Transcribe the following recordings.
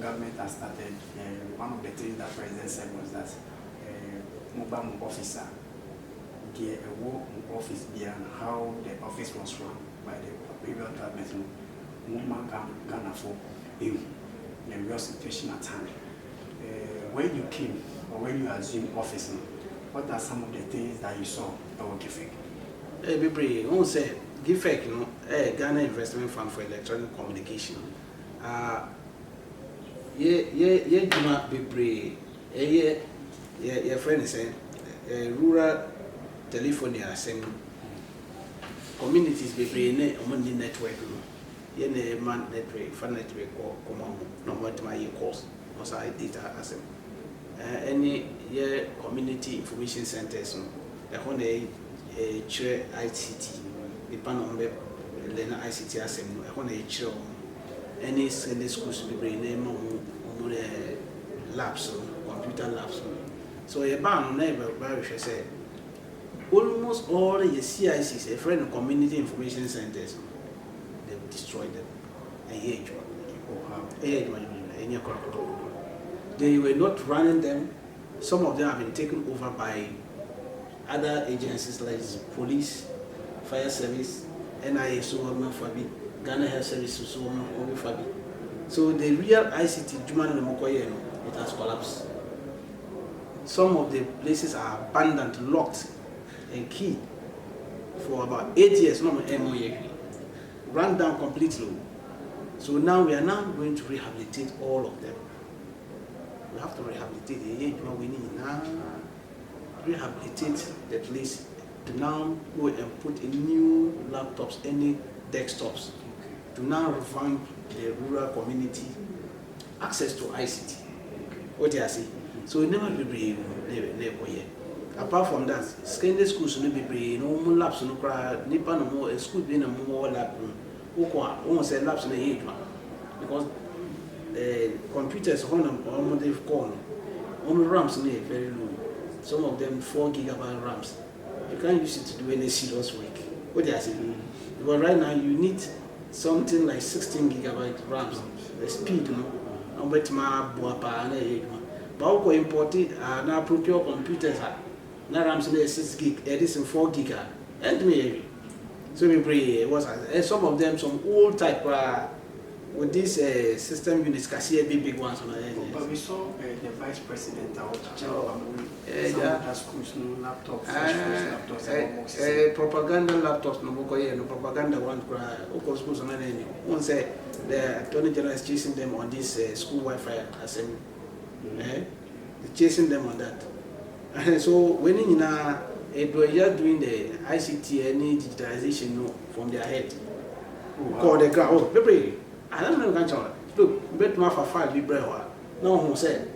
government has started, one of the things that President said was that mobile officer, the office and how the office was run by the previous government, Ghana for the real situation at hand. When you came or when you assumed office, what are some of the things that you saw that were GIFEC? Bibri, won't say GIFEC, you know, Ghana Investment Fund for Electronic Communication. Juma Bibri, your friend is saying rural telephony assembly communities Bibri, on the network, ye man network, fan network, or common, no what my course, or side data assembly. Any community information centers, the whole chair ICT, the panel Lena ICT assembly, I want a chair any Sunday schools to be bringing labs, computer labs. So a ban neighbor, Barish said, almost all the CICs, a friend of community information centers, they've destroyed them. They were not running them. Some of them have been taken over by other agencies like police, fire service, NIA, Ghana Health Service, so the real ICT, it has collapsed. Some of the places are abandoned, locked, and key for about 8 years, run down completely. So now we are now going to rehabilitate all of them. We have to rehabilitate the age we need now. Rehabilitate the place to now go and put in new laptops, any desktops, to now revamp the rural community access to ICT. What do I say? So it never be brave, never yet. Apart from that, secondary schools will be brave, no more labs, no cry, Nipa no more, a school being a more lab, almost a labs in the age one. Because computers, almost they've gone, only RAMs are very low. Some of them 4 GB RAMs. You can't use it to do any serious work. What do I say? Because right now you need something like 16 GB RAMs. The speed, you know. I'm bet my boapa and but also imported now procure computers. Now RAMs in 6 GB, it is in 4 GB. And me, so we was some of them some old type with these system units, cashier big ones. But we saw the vice president out schools, no laptops, propaganda laptops, no propaganda one cry, of schools on any. One say the Attorney General is chasing them on this school Wi-Fi assembly. Chasing them on that. So when in they were just doing the ICT any digitalization from their head. Call the ground. I don't know. Look, bet my file be brave. No one said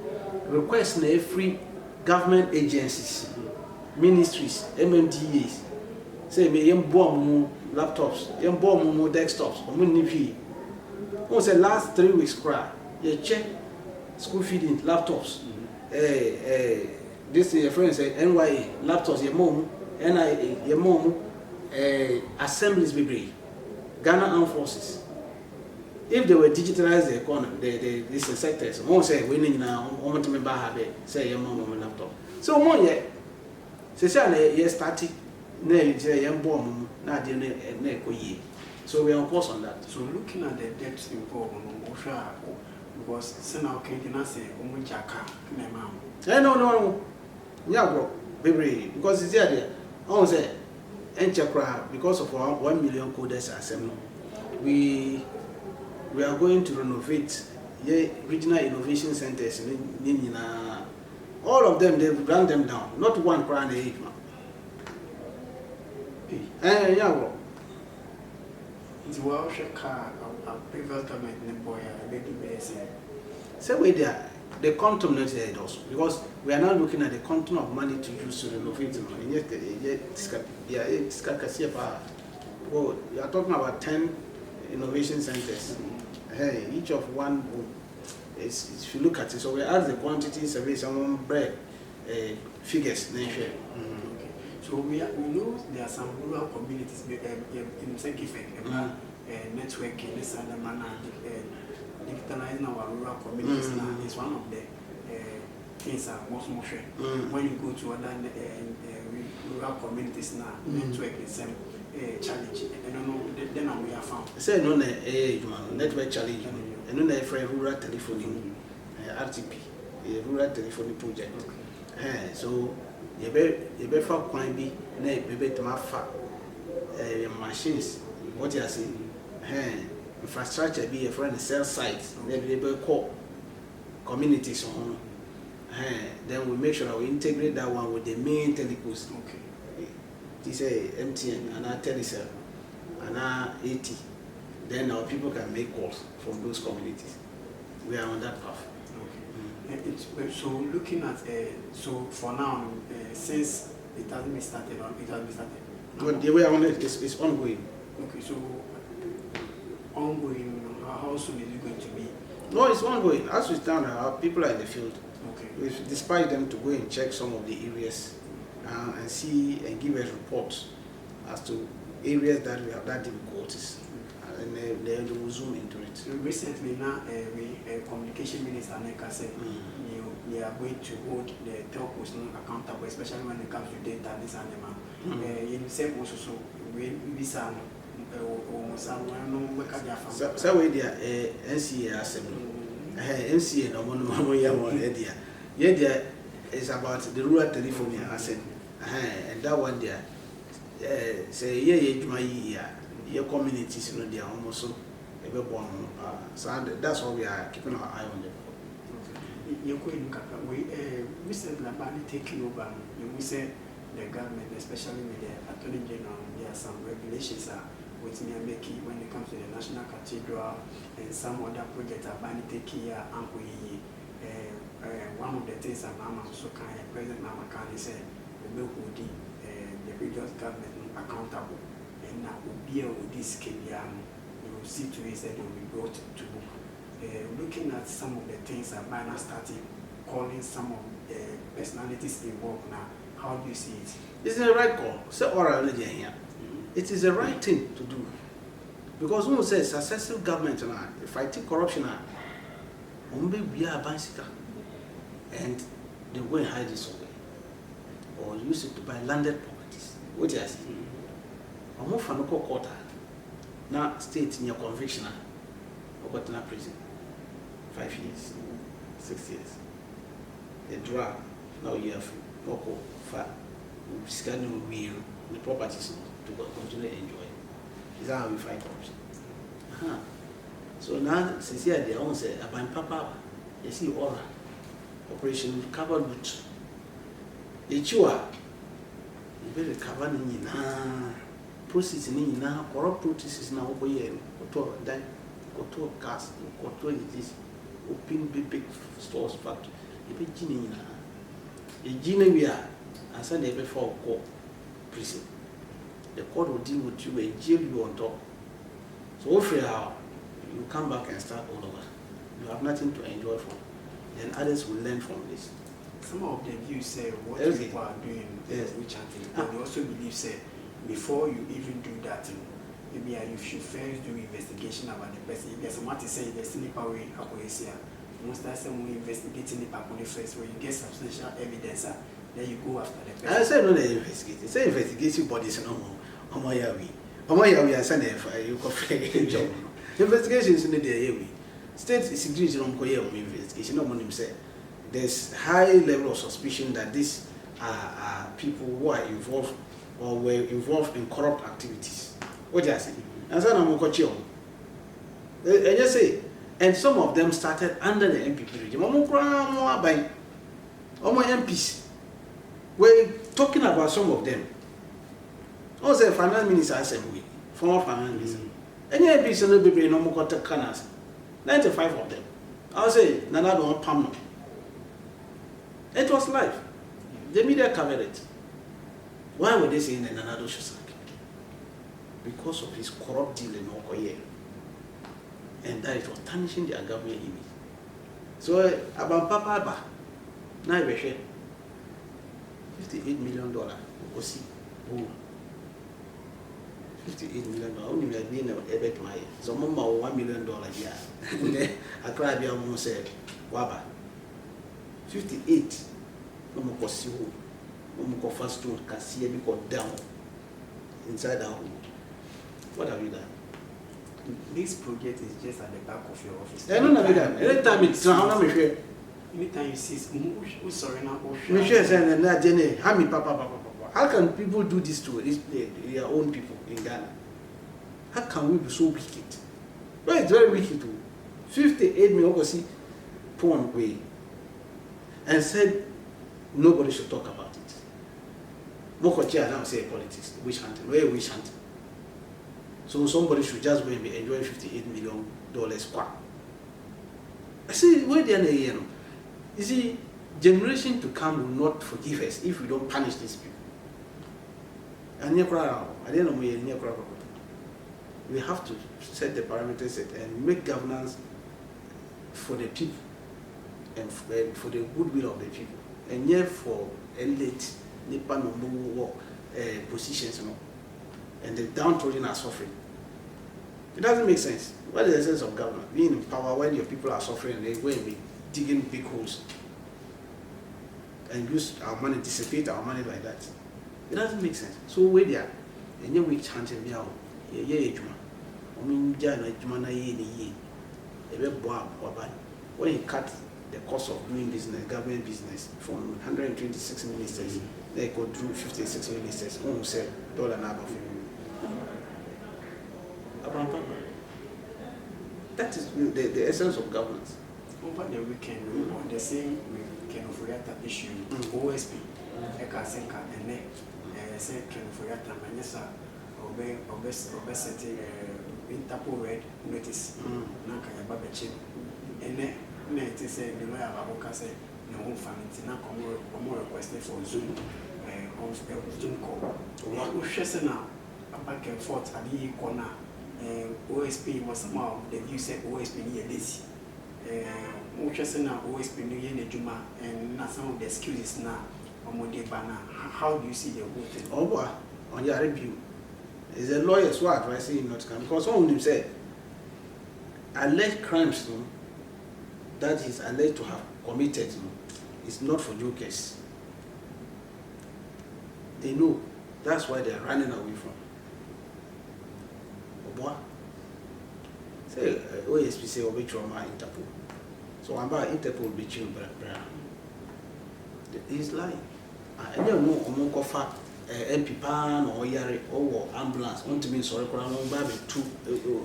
request every government agencies, ministries, MMDAs. Say me bomb laptops, bomb desktops, or say last 3 weeks cry. You check school feeding laptops. This your friend said NYA laptops, your mom, NIA, your mom, assemblies be Ghana Armed Forces. If they were digitalized the economy, these sectors, one say winning now, one to me have say your mom on laptop. So one yet, say yes static, say young bomb, not the so we are on course on that. So looking at the debts involved because Senator Kentina say Jaka, no, yeah, bro, baby, because it's there. I say, because of our 1 million coders assembly, we are going to renovate regional innovation centers in all of them. They've run them down, not one crown a man. Yeah, bro. It's well car a previous government in boy same way there the quantum not there also, because we are now looking at the quantum of money to use to renovate them. Well, you are talking about 10 innovation centers. Hey, each of one is, if you look at it, so we ask the quantity survey, someone bread figures. Okay. So we know there are some rural communities in GIFEC, network in this and digitalizing our rural communities now is one of the things that most when you go to other rural communities now, network is challenge. I don't know, then we have found. Say no network challenge. And no for rural telephony, RTP, a rural telephony project. So you be for quite be to machines. What you are saying? Infrastructure be a friend cell sites. They be call communities on. Then we make sure that we integrate that one with the main telecoms. Okay. This is MTN and our Telecel and our AT. Then our people can make calls from those communities. We are on that path. Okay. So looking at so for now, since it hasn't been started, it has been started. But the way I want it is ongoing. Okay, so ongoing. How soon is it going to be? No, it's ongoing. As we stand, our people are in the field. Okay. Despite them to go and check some of the areas and see and give us reports as to areas that we have that difficulties, and they will zoom into it. So recently, now communication minister Neka said we are going to hold the telcos accountable, especially when it comes to data. This animal. In the same also, so we some so we there NCA assembly. NCA no more idea. Yeah, there is about the rural telephony asset. And that one there, say your communities you know they are almost so so that's why we are keeping our eye on them. We recently taking over. We say the government, especially with the Attorney General, there are some regulations which may make it when it comes to the National Cathedral and some other projects are banning taking here and one of the things that Mama also can President Mama can say we will hold the regional government accountable and now will be with this case you will see to it that they will be brought to book. Looking at some of the things that Bana started calling some of the personalities involved now, how do you see it? It's the right call. So already here. It is the right thing to do. Because when we say successful government now, fighting corruption now, we are bicycle. And they go and hide this away. Or use it to buy landed properties. What do you say? I'm more from the quarter. Now state in your conviction or got in a prison. 5 years, 6 years. They drag, now you have local fat, schedule wheel, the properties to continue to enjoy. Is that how we fight corruption? So now, since here they all say, about Papa, you see all operation covered route. You better cover process in corrupt processes now over here, go to gas, go to this, open big stores factory. You be genie a genie we are, and send it before court prison. The court will deal with you and jail you on top. So if you come back and start all over, you have nothing to enjoy from. Then others will learn from this. Some of the views say what people are doing, which I think, but they also believe say before you even do that, maybe you should first do investigation about the person. If there's someone to say there's any power in Akoyesia, most of the time we investigating the people first, where you get substantial evidence, then you go after the person. I say no, they investigate. Say investigation bodies no more. Omoyawi and send you coffee job. Investigations in the day. State is agreed on investigation. No one say there's high level of suspicion that these are people who are involved or were involved in corrupt activities. What do you say? And so I'm going to I just say, and some of them started under the MPP regime. MPs. We're talking about some of them. Also, finance minister assembly, former finance minister. Any MPs in the baby no more got 95 of them. I'll say, Nana don't pam. It was live. The media covered it. Why were they saying that Nana should sack? Because of his corrupt deal in Okoye. And that it was tarnishing their government image. So, about Papa, now we share $58 million. We'll see. $58 million. Only me being a bit my so mama $1 million yeah. I cried be almost said waba 58 no more possible. No more first stone can see a bit down inside our home. What have you done? This project is just at the back of your office. I don't know that. Anytime it's anytime you see who's sorry now, how can people do this to their own people in Ghana? How can we be so wicked? Well, it's very wicked too. 58 million see porn way and said nobody should talk about it. Mokochi now say politics, witch hunting, where witch hunting. So somebody should just go and be enjoying $58 million squat. I see where they are here. You see, generation to come will not forgive us if we don't punish these people. And we have to set the parameters and make governance for the people and for the goodwill of the people. And yet for elite positions, and the downtrodden are suffering. It doesn't make sense. What is the sense of government? Being in power when your people are suffering and they go and be digging big holes and use our money, dissipate our money like that. It doesn't make sense. So where they are, and you will chant me out. When you cut the cost of doing business, government business, from 126 ministers, they go through 56 ministers, almost $1 and a half. That is the essence of governance. Over the weekend, on the same kind of reactor issue, OSP, Ekasenka, and then say kind of reactor, Manessa, obesity, Interpol red notice, Nakaya Babachin, and then it is a way of say no home family, now more requested for Zoom, Zoom call. Who shares now back and forth at the corner. OSP was somehow the view said OSP near this. OSP near Juma and not some of the excuses now on Monday banner. How do you see the whole thing? Oh, boy, on your review. Is a lawyer's word advising not to come because someone him said alleged crimes that is alleged to have committed is not for jokers. They know that's why they are running away from. Say OSP say obi trauma Interpol. So I'm about Interpol be chill bra. He's lying. I don't know among kofa MP pan or yare or ambulance want to be sorry kora no ba be two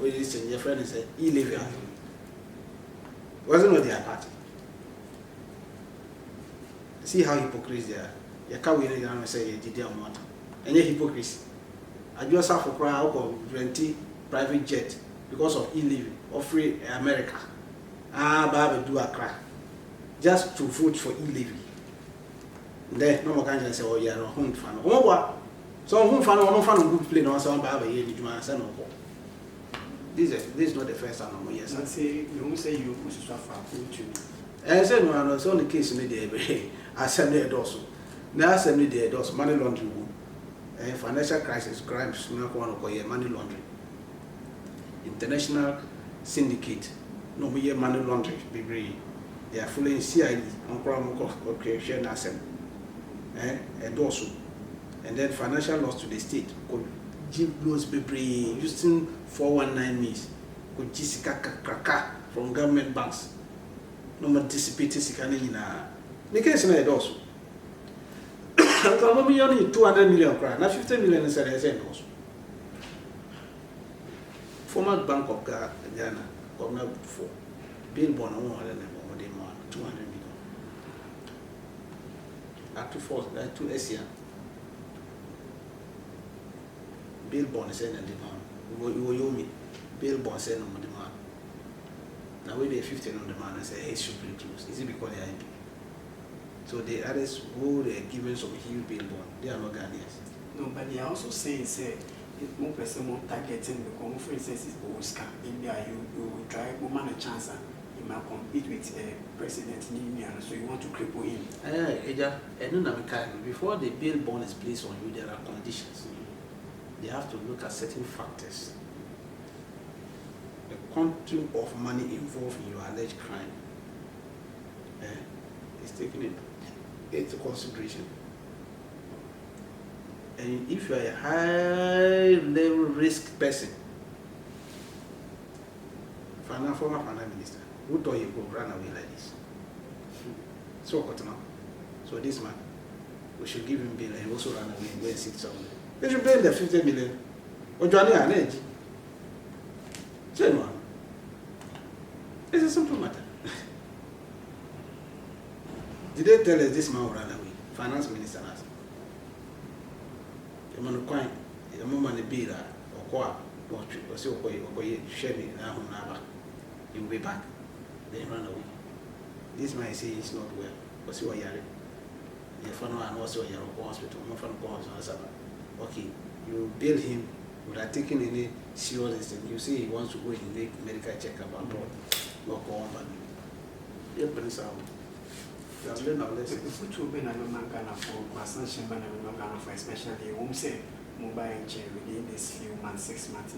is your friend say illegal. Wasn't what their party. See how hypocrites they are. You can't wait and say you did on what. And hypocrisy. I just have to cry out of 20 private jet because of e-living or free America. Baby do a cry just to vote for e-living. Then no more can say, oh, yeah, no home fan. Oh, what? So home fan, no fan, good play, no sound, baby, you do my son. This is not the first time. Yes, I say you won't say you push suffer to. I said, no, it's only case in the day. I said, there also. Now, I said, there also money laundering. Financial crisis, crimes, money laundering. International syndicate, no more money laundering. They are fully in CID on creation asset. And also, and then financial loss to the state could give loans using 419 means could Jessica from government banks. No more dissipated sikanina. The case in also. So, only 200 million cry. Now 50 million is also. Former Bank of Ghana, Governor for Bill Bonner, 200 million. Up to 2 SCR. Bill Bonner said and demand. You owe me. Bill Bonner said no demand. Now we pay 15 on demand and say, hey, should be closed. Is it because they are IP? So the others who they are given some huge bill bond, they are not Ghanaians. No, but they are also saying, say, if more person more targeting the common, for instance, is Oscar. India, you drive woman a chance and you might compete with President Ninian, so you want to cripple him. Before the bill bond is placed on you, there are conditions. they have to look at certain factors. The quantum of money involved in your alleged crime is taken into consideration. And if you are a high level risk person, former finance minister, who thought you could run away like this? So this man, we should give him bail and also run away and go and sit somewhere. They should pay him the 50 million. Or Johnny Anage. Say no. It's a simple matter. Did they tell us this man will run away? Finance minister asked. The man coin, the moment the bill or qua or so share me now he will be back. Then run away. This man say it's not well. But see what you're the phone and also your hospital, no phone calls on okay, you bill him without taking any serious thing. You say he wants to go and make medical checkup abroad. No call on you prince out. If we to be a man for consumption, man, for especially home say mobile chain within this few months, 6 months,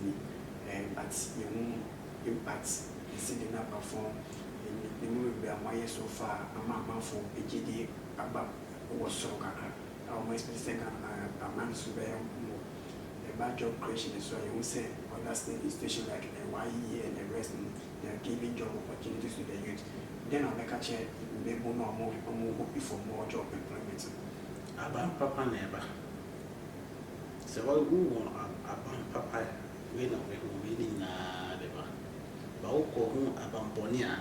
but you won't impact the city not perform. The movie be a way so far, a man for a GD about was so kaka. Our most mistake a man to be a bad job creation is why you say on that station like the YE and the rest, they are giving job opportunities to the youth. Then I'll make a check, they will not move before more job employment. About Papa never. So who want about Papa when we winning never. But about Bonia,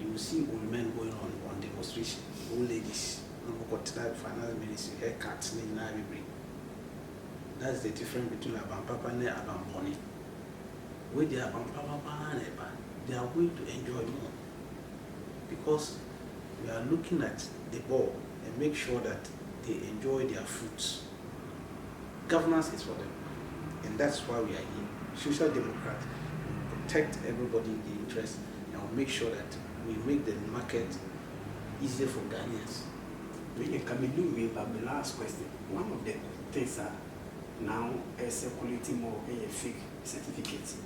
you see old men going on demonstration, old ladies, no got that finance ministry, haircuts, that's the difference between about Papa and about Bonnie. With the about Papa, they are going to enjoy more. Because we are looking at the ball and make sure that they enjoy their fruits. Governance is for them, and that's why we are here. Social Democrats will protect everybody in the interest and will make sure that we make the market easier for Ghanaians. When you come in, we have the last question. One of the things are now circulating more a fake certificate.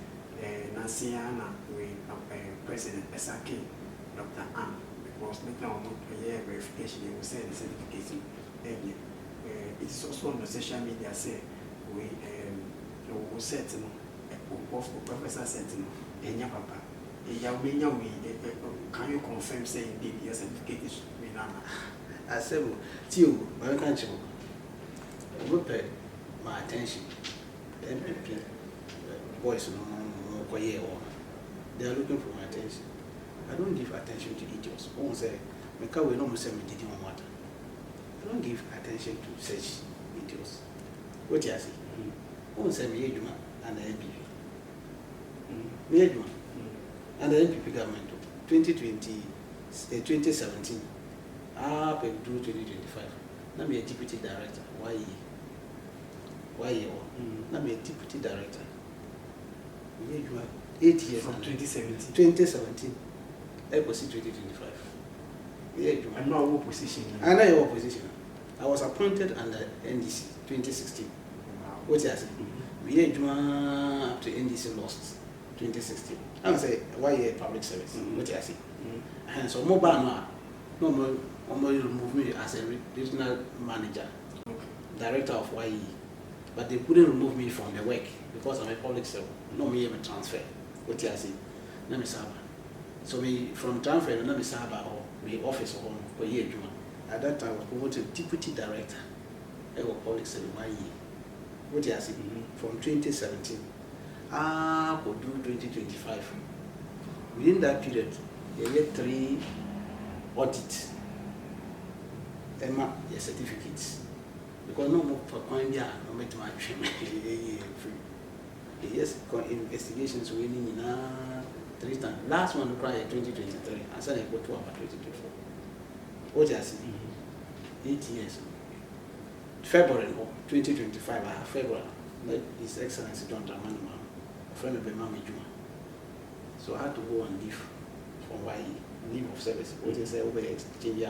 Nancyana with President SRK. Dr. Ann, because now a year verification, they will say the certificate. It is also on the social media say we set Professor said and your papa. Can you confirm say indeed your certificate is I said, Tio, my country will pay my attention. The MPP boys no they are looking for my attention. I don't give attention to idiots. One say, "Meka we no say me did on water." I don't give attention to such idiots. What you say? One say me ejuma and the MPP. Me ejuma and the MPP government 2020, 2017 up through 2025. Now me a deputy director. Why? Now me a deputy director. Me ejuma 8 years from 2017. 2017. I was in 2025. Yeah, I'm not in opposition. I'm not in opposition. I was appointed under NDC 2016. Wow. What you say? We had up to NDC lost 2016. I would say why a public service. What you say? And so mobile now, no more remove me as a regional manager, director of YE. But they couldn't remove me from the work because I'm a public servant. No me even transfer. What you say? Let me say. So me from transfer, let me say or me office or for year. At that time I was promoted deputy director. I was public servant YE. What you say? From 2017. Could do 2025. Within that period, you get 3 audits. Emma, your certificates. Because no more for coin there, no matter my free. Yes, investigations winning in 3 times. Last one required 2023. I said I go to about 2024. What you see? 8 years. February 2025, February. His Excellency John Dramani, a friend of the Mama Juma. So I had to go on leave from YE, leave of service. What you say over exchange,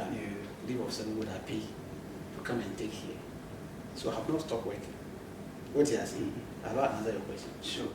leave of service would I pay to come and take here. So I have not stopped working. What you are saying? I'll answer your question. Sure.